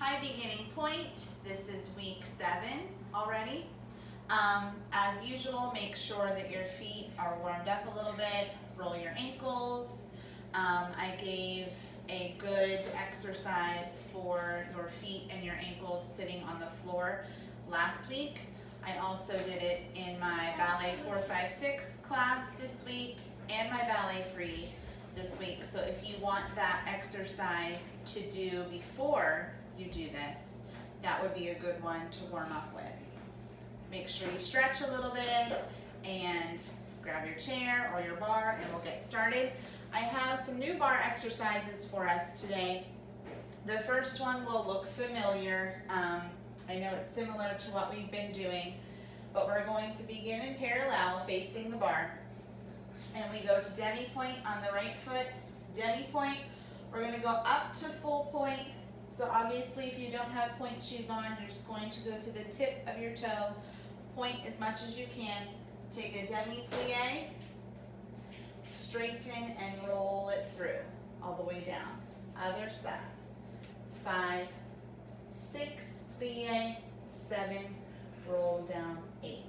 Hi, beginning point. This is week 7 already. As usual, make sure that your feet are warmed up a little bit. Roll your ankles. I gave a good exercise for your feet and your ankles sitting on the floor last week. I also did it in my ballet 4, 5, 6 class this week and my ballet 3 this week. So if you want that exercise to do before you do this, that would be a good one to warm up with. Make sure you stretch a little bit and grab your chair or your bar and we'll get started. I have some new bar exercises for us today. The first one will look familiar. I know it's similar to what we've been doing, but we're going to begin in parallel facing the bar. And we go to demi-pointe on the right foot, demi-pointe. We're going to go up to full point. So obviously if you don't have pointe shoes on, you're just going to go to the tip of your toe, point as much as you can. Take a demi-plie, straighten and roll it through all the way down. Other side. 5, 6, plie, 7, roll down, 8.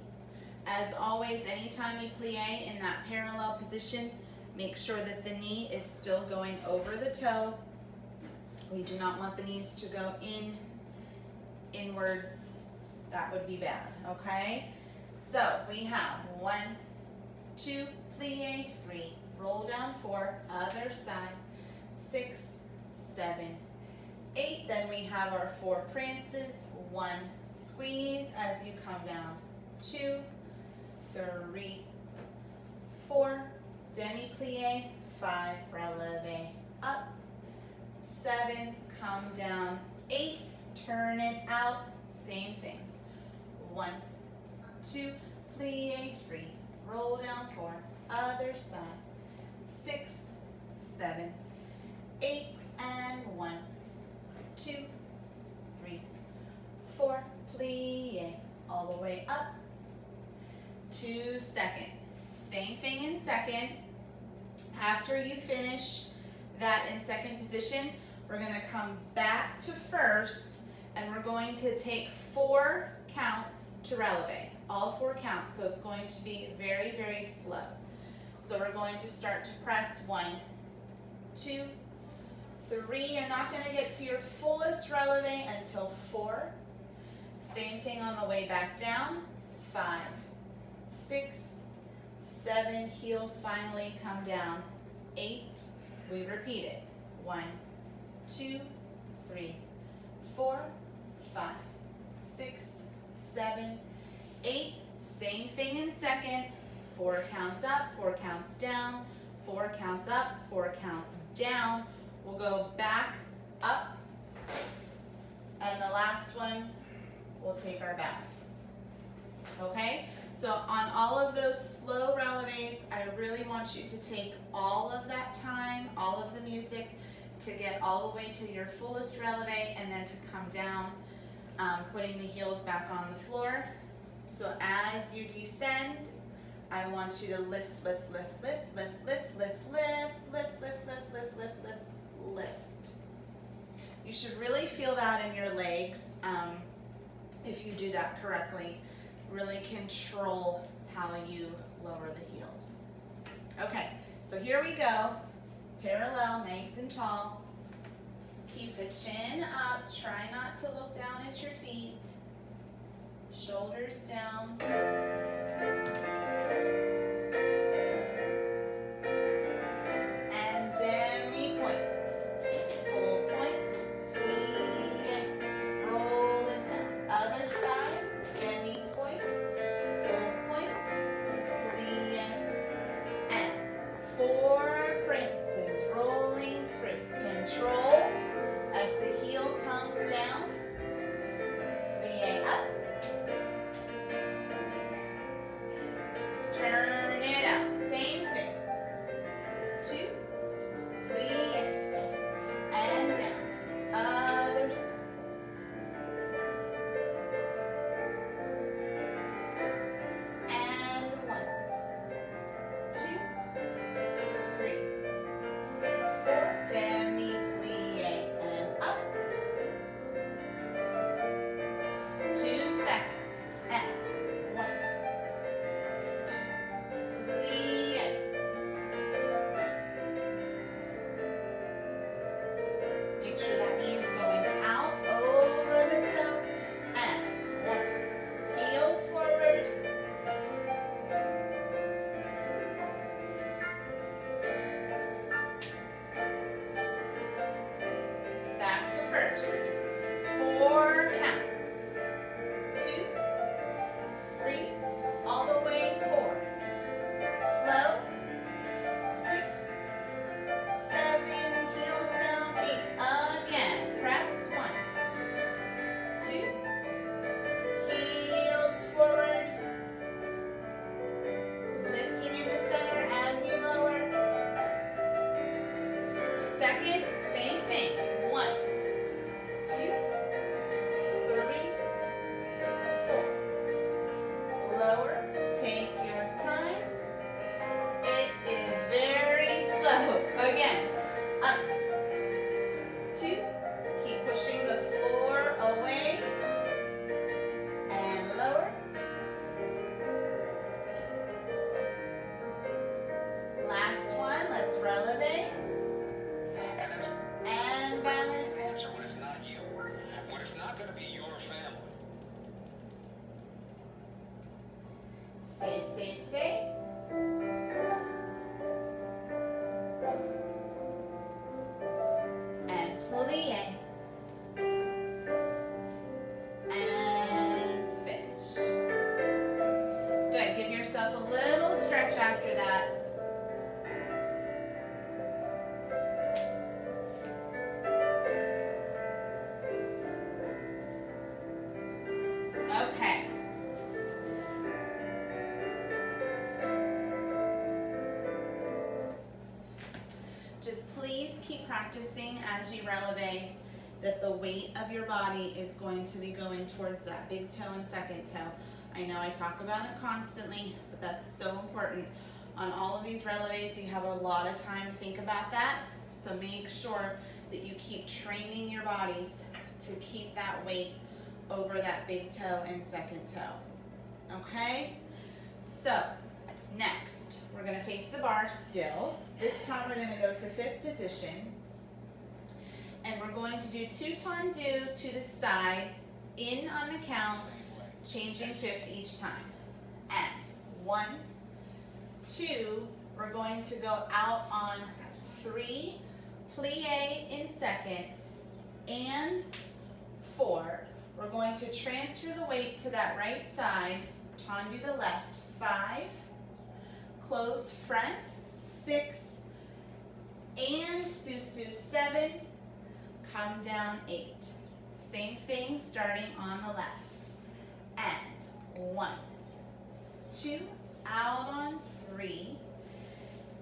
As always, anytime you plie in that parallel position, make sure that the knee is still going over the toe. We do not want the knees to go inwards. That would be bad, okay? So we have 1, 2, plie, 3, roll down 4, other side, 6, 7, 8. Then we have our 4 prances. 1, squeeze as you come down. 2, 3, 4, demi-plie, 5, releve, up. 7, come down. 8, turn it out. Same thing. 1, 2, plie, 3, roll down 4, other side. 6, 7, 8, and 1, 2, 3, 4, plie, all the way up. 2 second. Same thing in second. After you finish that in second position, we're going to come back to first and we're going to take 4 counts to releve. All 4 counts, so it's going to be very, very slow. So we're going to start to press 1, 2, 3. You're not going to get to your fullest releve until 4. Same thing on the way back down. 5, 6, 7, heels finally come down. 8, we repeat it. 1, 2, 3, 4, 5, 6, 7, 8. Same thing in second. 4 counts up, 4 counts down, 4 counts up, 4 counts down. We'll go back, up, and the last one, we'll take our balance. Okay? So on all of those slow releves, I really want you to take all of that time, all of the music, to get all the way to your fullest releve and then to come down, putting the heels back on the floor. So as you descend, I want you to lift, lift, lift, lift, lift, lift, lift, lift, lift, lift, lift, lift, lift, lift, lift. You should really feel that in your legs if you do that correctly. Really control how you lower the heels. Okay, so here we go. Parallel, nice and tall. Keep the chin up. Try not to look down at your feet. Shoulders down. And demi-pointe. Full point. Plie. Roll it down. Other side. Demi-pointe. Full point. Plie. And 4 prances rolling through. Control as the heel comes down. Plie up. first. 4 counts. 2, 3, all the way 4. Slow. 6, 7, heels down, 8. Again, press 1, 2, heels forward, lifting in the center as you lower. Second, same thing. 1, 2, 3, 4. Lower, take your time. It is very slow. Again, up, 2, keep pushing the floor away, and lower. Last one, let's releve. And balance. Answer when it's not you. When it's not going to be your family. Stay, stay, stay. And plie. And finish. Good, give yourself a little stretch after that. Okay. Just please keep practicing as you releve that the weight of your body is going to be going towards that big toe and second toe. I know I talk about it constantly, but that's so important. On all of these releves, you have a lot of time to think about that. So make sure that you keep training your bodies to keep that weight over that big toe and second toe. Okay? So, next, we're gonna face the bar still. This time we're gonna go to 5th position. And we're going to do 2 tendu to the side, in on the count, changing 5th each time. And 1, 2, we're going to go out on 3, plie in second, and 4. We're going to transfer the weight to that right side, tendu the left, 5, close front, 6, and susu 7, come down 8. Same thing starting on the left. And 1, 2, out on 3,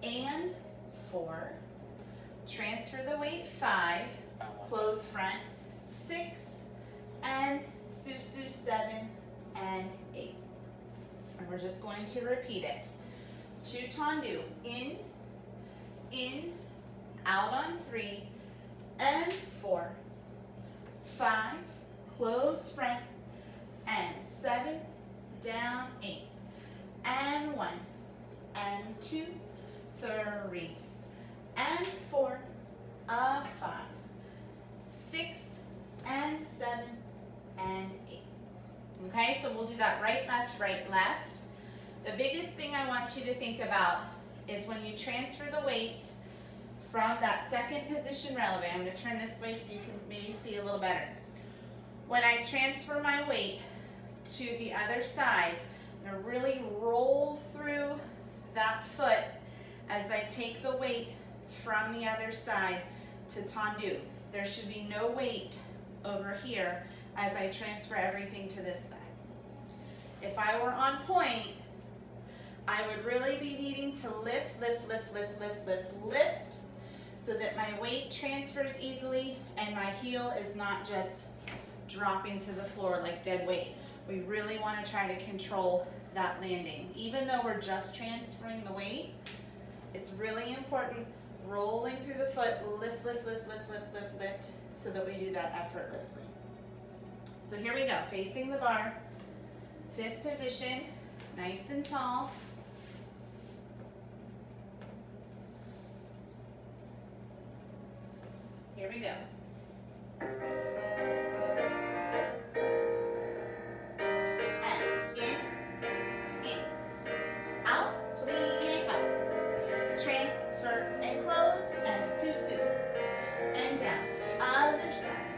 and 4, transfer the weight 5, close front, 6, and susu 7 and 8. And we're just going to repeat it. 2 tendu, in, out on 3, and 4, 5, close front, and 7, down 8, and 1, and 2, 3, and 4, 5, 6, and 7, and 8. Okay, so we'll do that right, left. The biggest thing I want you to think about is when you transfer the weight from that second position releve. I'm going to turn this way so you can maybe see a little better. When I transfer my weight to the other side, I'm going to really roll through that foot as I take the weight from the other side to tendu. There should be no weight over here as I transfer everything to this side. If I were on point, I would really be needing to lift, so that my weight transfers easily and my heel is not just dropping to the floor like dead weight. We really want to try to control that landing. Even though we're just transferring the weight, it's really important rolling through the foot, lift, so that we do that effortlessly. So here we go, facing the bar, 5th position, nice and tall. Here we go. And in, out, plie up, transfer and close, and susu, and down, other side.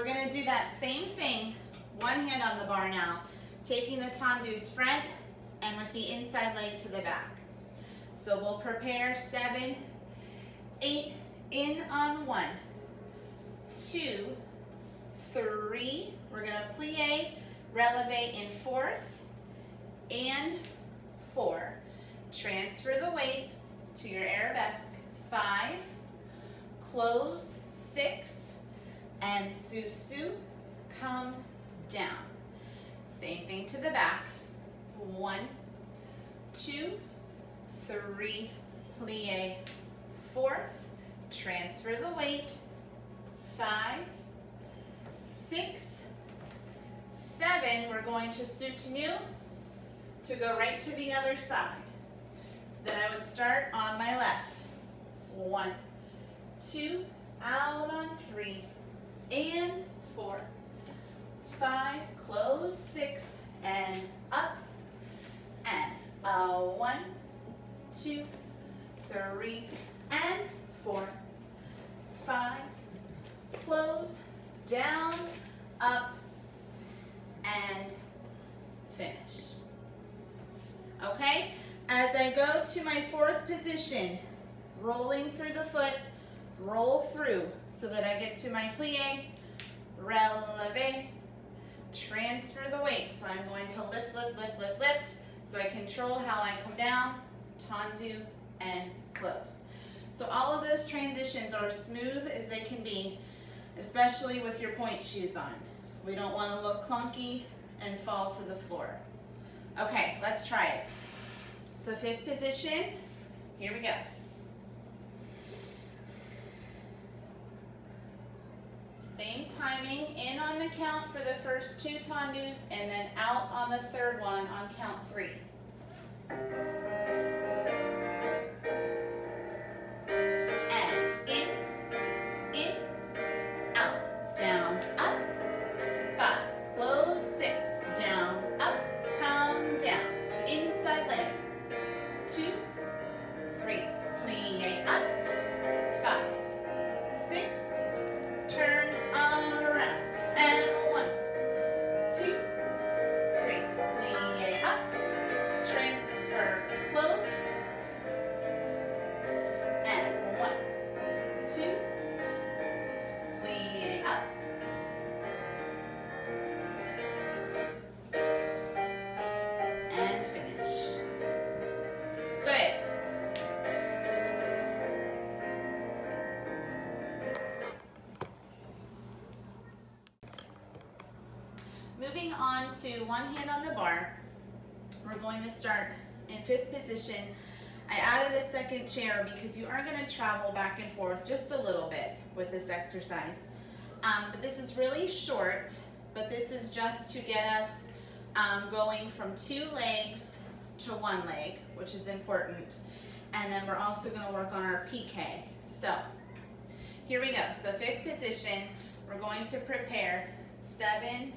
gonna do that same thing, one hand on the bar now, taking the tendus front and with the inside leg to the back. So we'll prepare 7, 8, in on 1, 2, 3. We're gonna plie, releve in 4th, and 4. Transfer the weight to your arabesque. 5, close, 6, and su-su, come down. Same thing to the back. 1, 2, 3, plie, 4th, transfer the weight. 5, 6, 7, we're going to soutenu to go right to the other side. So then I would start on my left. 1, 2, out on 3, and 4, 5, close, 6, and up, and 1, 2, 3, and 4, 5, close, down, up, and finish. Okay, as I go to my 4th position, rolling through the foot, roll through so that I get to my plie, releve, transfer the weight. So I'm going to lift, lift, lift, lift, lift, so I control how I come down, tendu, and close. So all of those transitions are smooth as they can be, especially with your pointe shoes on. We don't want to look clunky and fall to the floor. Okay, let's try it. So 5th position, here we go. Same timing, in on the count for the first 2 tendus, and then out on the 3rd one on count 3. And in, out, down, up, 5, close, 6, down, up, come down, inside leg, 2, 3, plie up, 5, 6, turn around, and 1, 2, 3, plie up, transfer, close, and 1, 2, plie up, and finish. Good. Moving on to one hand on the bar, we're going to start in 5th position. I added a 2nd chair because you are going to travel back and forth just a little bit with this exercise. But this is really short, but this is just to get us going from 2 legs to 1 leg, which is important. And then we're also going to work on our PK. So here we go. So 5th position, we're going to prepare 7,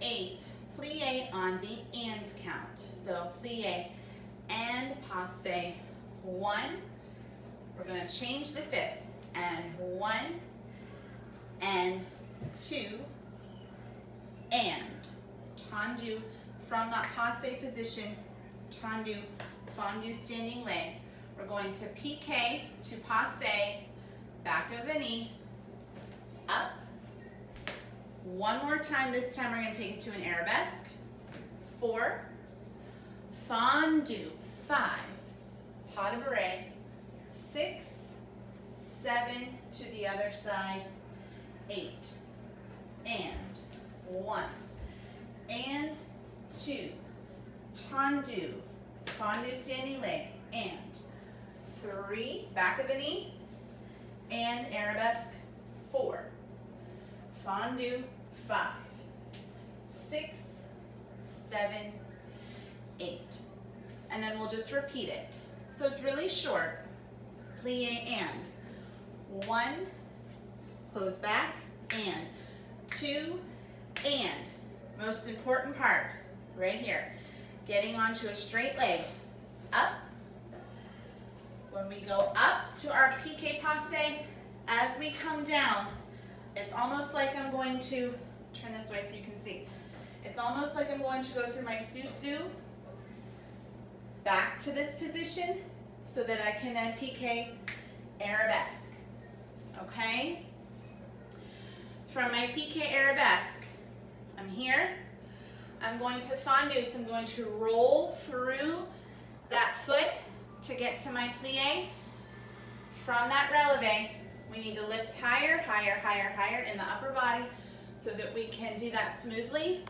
8, plie on the and count. So plie and passe, 1. We're going to change the 5th, and 1, and 2, and tendu from that passe position, tendu, fondu standing leg. We're going to PK to passe, back of the knee, up. One more time, this time we're going to take it to an arabesque. 4, fondu, 5, pas de bourrée, 6, 7, to the other side, 8, and 1, and 2, tendu, fondu standing leg, and 3, back of the knee, and arabesque, 4, fondu, 5, 6, 7, 8. And then we'll just repeat it. So it's really short. Plie and 1, close back, and 2, and most important part, right here, getting onto a straight leg, up. When we go up to our PK passe, as we come down, It's almost like I'm going to, turn this way so you can see. It's almost like I'm going to go through my susu back to this position so that I can then PK arabesque, okay? From my PK arabesque, I'm here. I'm going to fondue, so I'm going to roll through that foot to get to my plie. From that releve, we need to lift higher, higher, higher, higher in the upper body so that we can do that smoothly.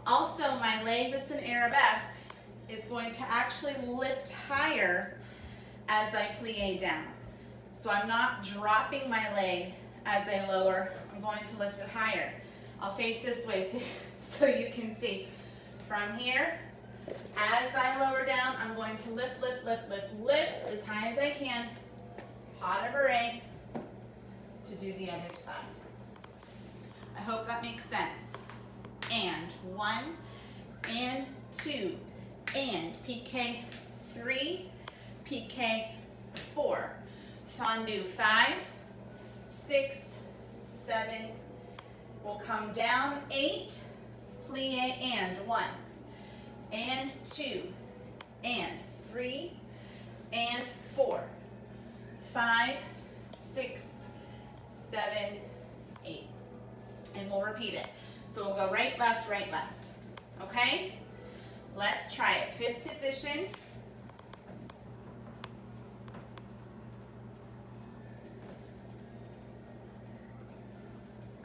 Also, my leg that's an arabesque is going to actually lift higher as I plie down. So I'm not dropping my leg as I lower, I'm going to lift it higher. I'll face this way so you can see. From here, as I lower down, I'm going to lift, lift, lift, lift, lift as high as I can. Pas de bourrée to do the other side. I hope that makes sense. And 1, and 2, and PK 3, PK 4. Fondue 5, 6, 7. We'll come down 8, plie and 1, and 2, and 3, and 4, 5, 6, 7, 8. And we'll repeat it. So we'll go right, left, okay? Let's try it. 5th position.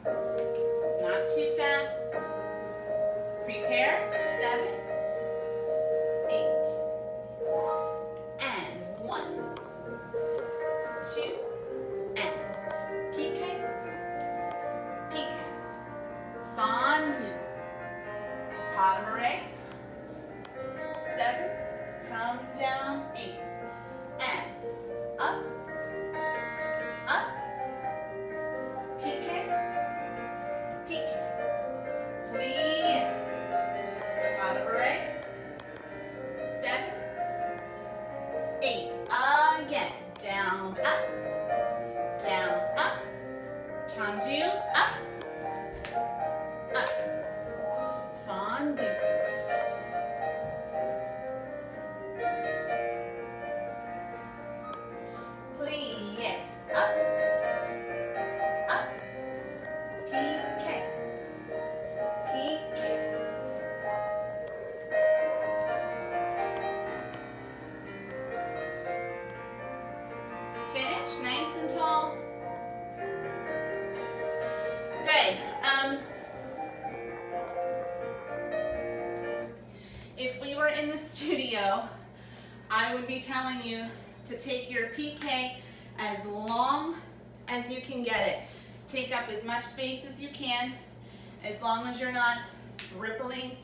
Not too fast. Prepare. 7, 8. And 1, 2, and PK, PK. Fondue. Pas de bourrée. 7, come down 8, and up, up, PK, PK, plie, pas de bourrée, 7, 8, again, down, up, tendu, up, fondue. Plie, up, PK, PK. Finish, nice and tall. Good. If we were in the studio, I would be telling you to take your PK as long as you can get it. Take up as much space as you can, as long as you're not rippling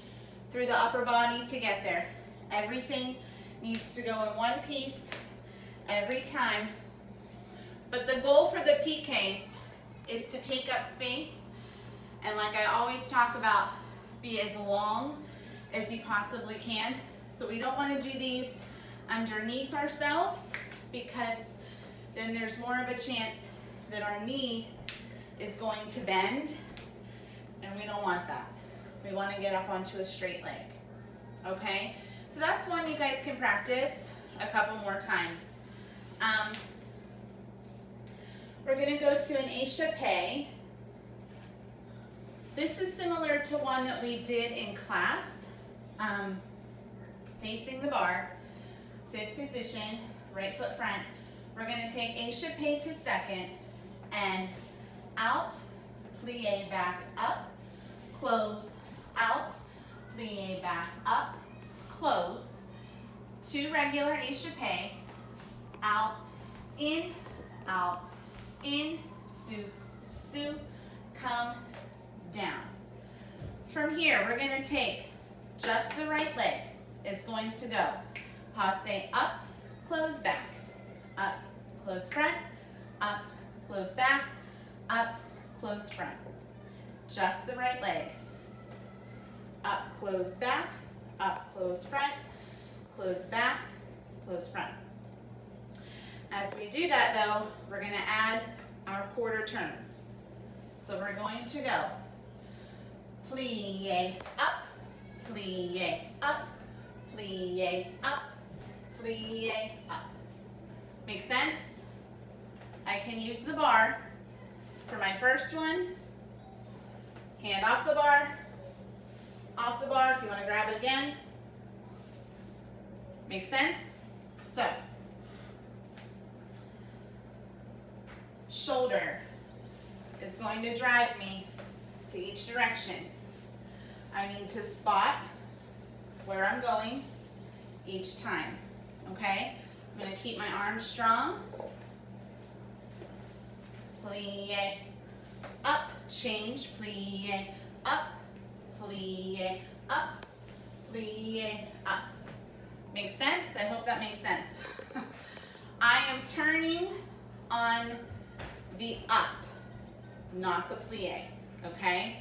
through the upper body to get there. Everything needs to go in one piece every time. But the goal for the PKs is to take up space, and like I always talk about, be as long as you possibly can. So we don't want to do these underneath ourselves, because then there's more of a chance that our knee is going to bend, and we don't want that. We want to get up onto a straight leg, okay? So that's one you guys can practice a couple more times. We're going to go to an échappé. This is similar to one that we did in class, facing the bar, 5th position, right foot front. We're going to take échappé to 2nd, and out, plie back up, close, out, plie back up, close, 2 regular échappé, out, in, su, come, down. From here, we're going to take just the right leg is going to go. Passe up, close back, up, close front, up, close back, up, close front. Just the right leg. Up, close back, up, close front, close back, close front. As we do that though, we're going to add our quarter turns. So we're going to go plie, up, plie, up, plie, up, plie, up. Make sense? I can use the bar for my first one. Hand off the bar if you want to grab it again. Make sense? So, shoulder is going to drive me to each direction. I need to spot where I'm going each time, okay? I'm going to keep my arms strong. Plie, up, change, plie, up, plie, up, plie, up. Makes sense? I hope that makes sense. I am turning on the up, not the plie, okay?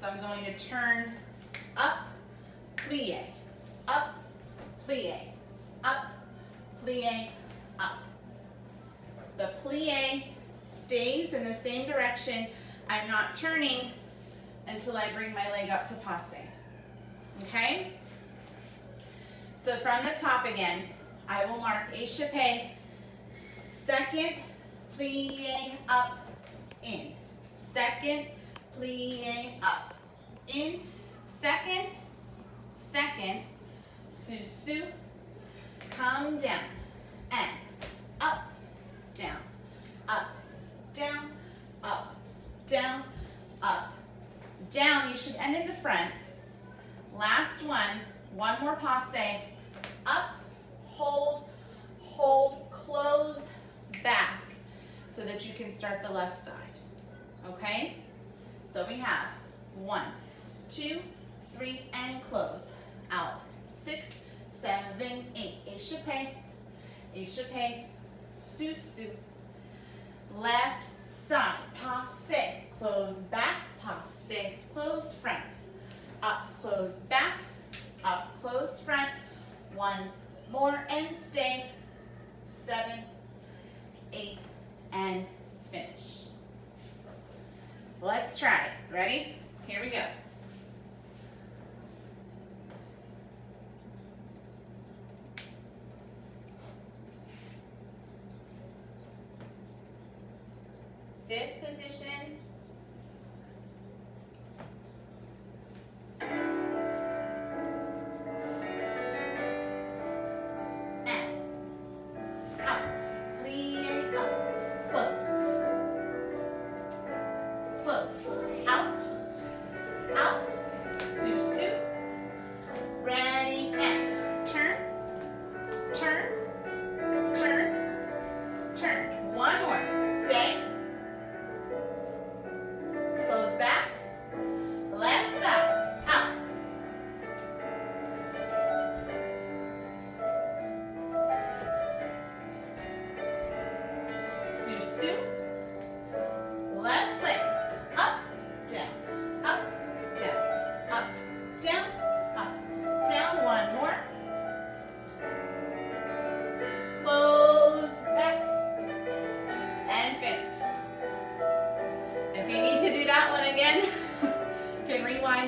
So I'm going to turn up, plie, up, plie, up, plie, up. The plie stays in the same direction. I'm not turning until I bring my leg up to passe, okay? So from the top again, I will mark échappé, second, plie, up, in. Second, plie, up, in. Second, second, sous, come down, and up, down, up, down, up, down, up, down. You should end in the front. Last one more passe, up, hold, close, back, so that you can start the left side, okay? So we have 1, 2, 3, and close, out, 6, 7, 8, échappé, sous, left side, passe, close back, passe, close front, up, close back, up, close front, 1 more and stay, 7, 8, and finish. Let's try it. Ready? Here we go. Fifth position.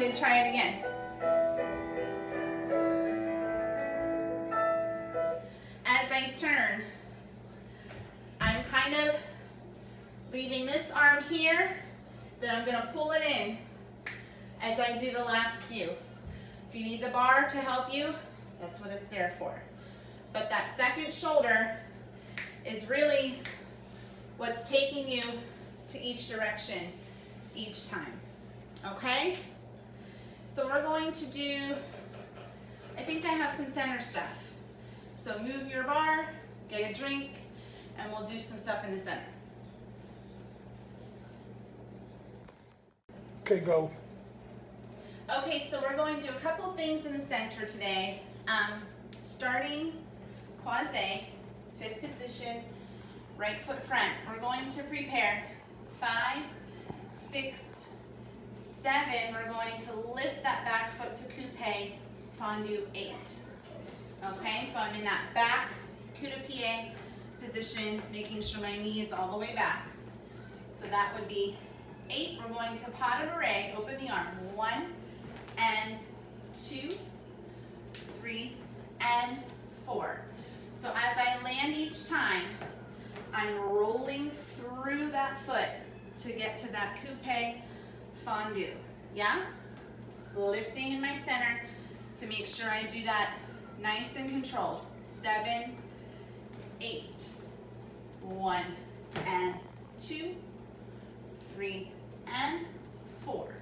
And try it again. As I turn, I'm kind of leaving this arm here, then I'm going to pull it in as I do the last few. If you need the bar to help you, that's what it's there for. But that second shoulder is really what's taking you to each direction each time. Okay? So we're going to do, I think I have some center stuff. So move your bar, get a drink, and we'll do some stuff in the center. Okay, go. Okay, so we're going to do a couple of things in the center today. Starting croisé, fifth position, right foot front. We're going to prepare 5, 6, 7, we're going to lift that back foot to coupe, fondue 8. Okay, so I'm in that back coup-de-pied position, making sure my knee is all the way back. So that would be 8, we're going to pas de bourrée, open the arm. 1 and 2, 3 and 4. So as I land each time, I'm rolling through that foot to get to that coupe fondue. Yeah? Lifting in my center to make sure I do that nice and controlled. 7, 8, 1 and 2, 3 and 4.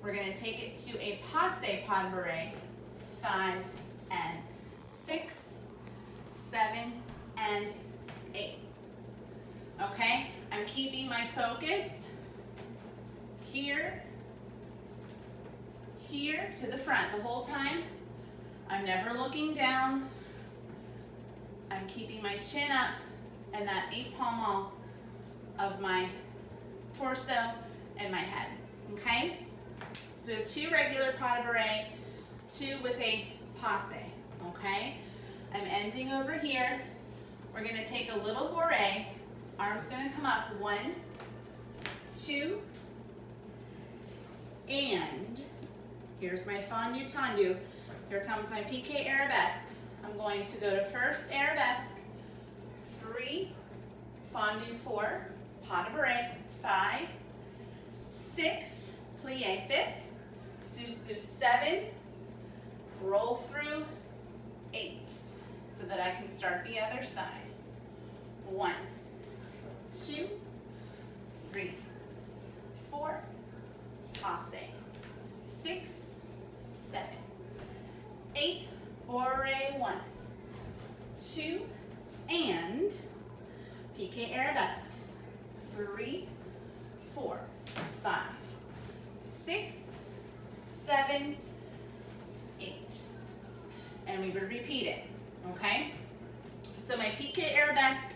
We're going to take it to a passe pas de bourrée. 5 and 6, 7 and 8. Okay, I'm keeping my focus here to the front the whole time. I'm never looking down. I'm keeping my chin up and that épaulement of my torso and my head, okay? So we have 2 regular pas de bourrée, 2 with a passe, okay? I'm ending over here. We're gonna take a little bourrée. Arm's gonna come up, 1, 2, and here's my fondue tendu. Here comes my piqué arabesque. I'm going to go to first arabesque, 3, fondue 4, pas de bourrée, 5, 6, plie 5th, sous 7, roll through 8, so that I can start the other side. 1, 2, 3, 4, passe, 6, 7, 8, bourrée 1, 2, and piqué arabesque. 3, 4, 5, 6, 7, 8. And we would repeat it, okay? So my piqué arabesque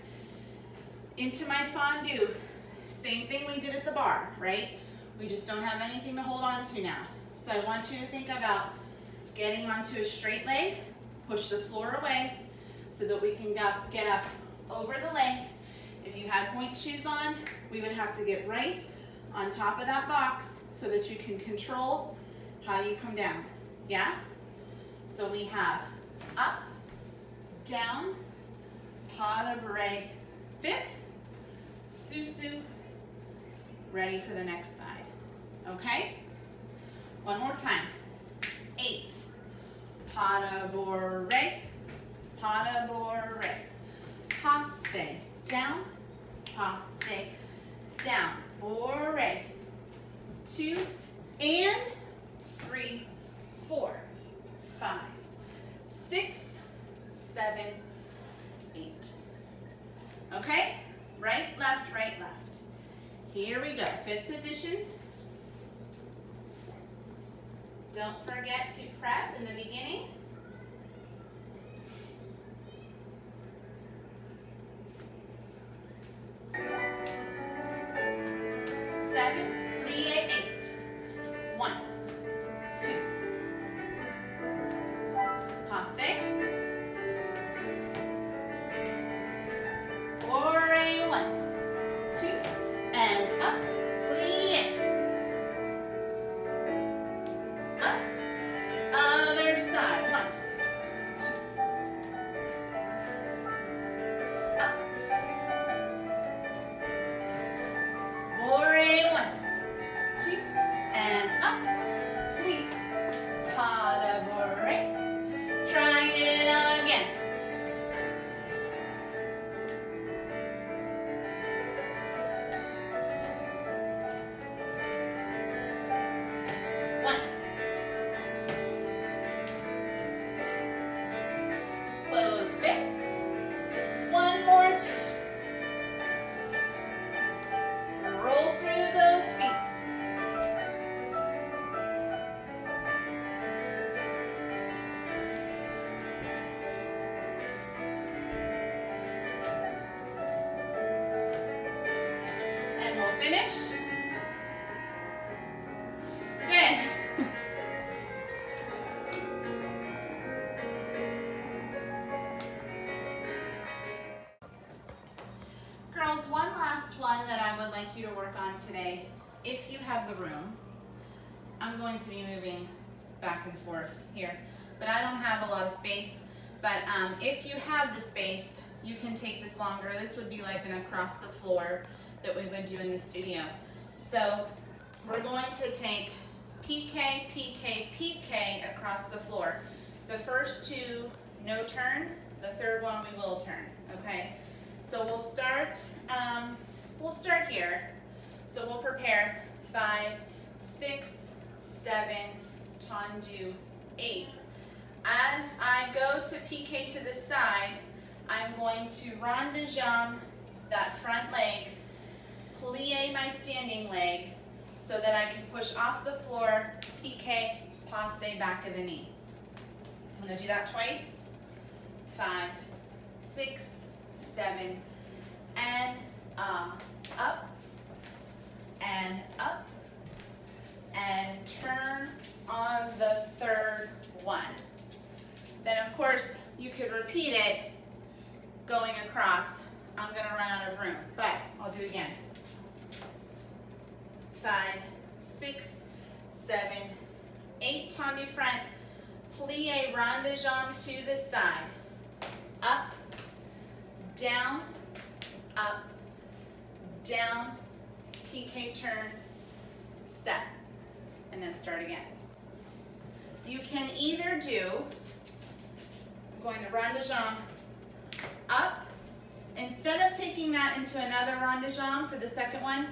into my fondue, same thing we did at the bar, right? We just don't have anything to hold on to now. So I want you to think about getting onto a straight leg, push the floor away so that we can get up over the leg. If you had Pointe shoes on, we would have to get right on top of that box so that you can control how you come down, yeah? So we have up, down, pas de bourrée 5th, sous, ready for the next side, okay? One more time. 8, pas de bourrée, passe, down, passe, down, bourrée, 2, and 3, 4, 5, 6, 7, 8. Okay? Right, left, right, left. Here we go. 5th position. Don't forget to prep in the beginning. 7, plie 8. 1, 2, passe, bourrée 1, 2, and up, plie, up, other side, 1, 2, up, bourrée 1, 2, and up, plie, pas de bourrée. Try it again. 1. Close 5th. 1 more time. Roll through those feet. And we'll finish. Good. Girls, one last one that I would like you to work on today if you have the room, I'm going to be moving back and forth here, but I don't have a lot of space. But if you have the space, you can take this longer. This would be like an across the floor that we would do in the studio. So we're going to take PK, PK, PK across the floor. The first two, no turn. The third one, we will turn, okay? So we'll start here. So we'll prepare 5, 6, 7, tendu, 8. As I go to PK to the side, I'm going to rond de jambe that front leg, plie my standing leg, so that I can push off the floor, PK, passe back of the knee. I'm gonna do that twice. 5, 6, 7, and up, and up, and turn on the third one. Then of course, you could repeat it going across. I'm gonna run out of room, but I'll do it again. 5, 6, 7, 8, tendu front, plie rond de jambe to the side. Up, down, PK turn, set, and then start again. You can either do, I'm going to rond de jambe, up, instead of taking that into another rond de jambe for the second one,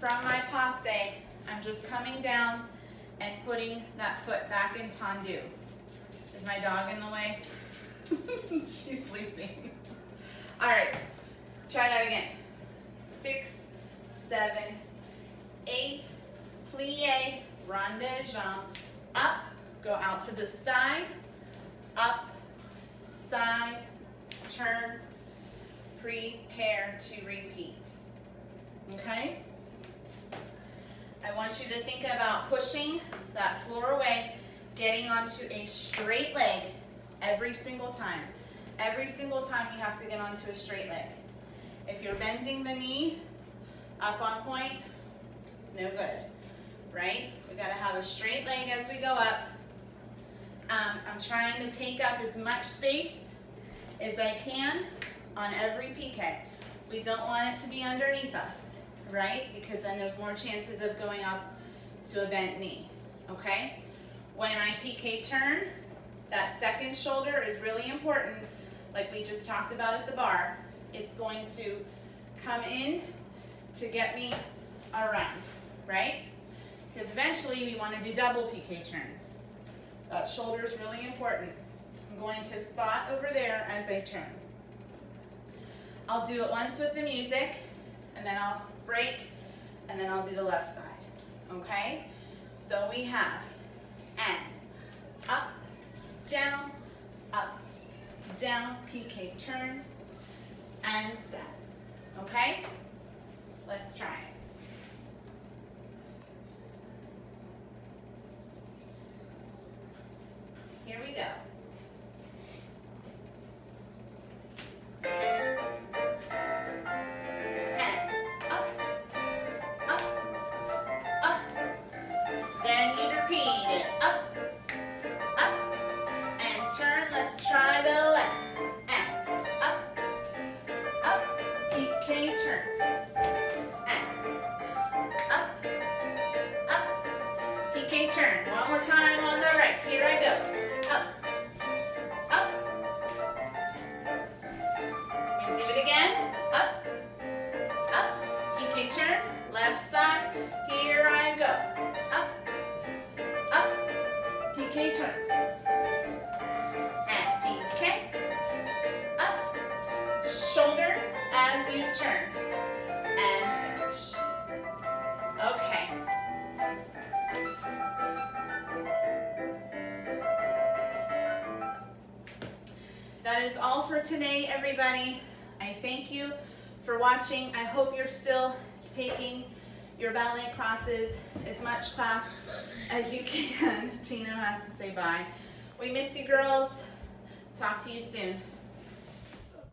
from my passe, I'm just coming down and putting that foot back in tendu. Is my dog in the way? She's sleeping. All right, try that again. 6, 7, 8, plie, rond de jambe, up, go out to the side, up, side, turn, prepare to repeat. Okay? I want you to think about pushing that floor away, getting onto a straight leg every single time. Every single time you have to get onto a straight leg. If you're bending the knee up on point, it's no good, right? We gotta have a straight leg as we go up. I'm trying to take up as much space as I can on every PK. We don't want it to be underneath us, right? Because then there's more chances of going up to a bent knee, okay? When I PK turn, that second shoulder is really important, like we just talked about at the bar. It's going to come in to get me around, right? Because eventually we want to do double PK turns. That shoulder is really important. I'm going to spot over there as I turn. I'll do it once with the music, and then I'll break, and then I'll do the left side, okay? So we have and up, down, PK turn, and set, okay? Let's try it. Here we go. And up, then you repeat it, up, and turn, let's try the left, and up, PK turn, and up, PK turn, one more time on the right, here I go, up, and do it again, up, PK turn, left side, here I go, up, PK turn, and PK, up, shoulder as you turn, and finish. Okay. That is all for today, everybody. I thank you for watching. I hope you're still taking your ballet classes, as much class as you can. Tina has to say bye. We miss you, girls. Talk to you soon.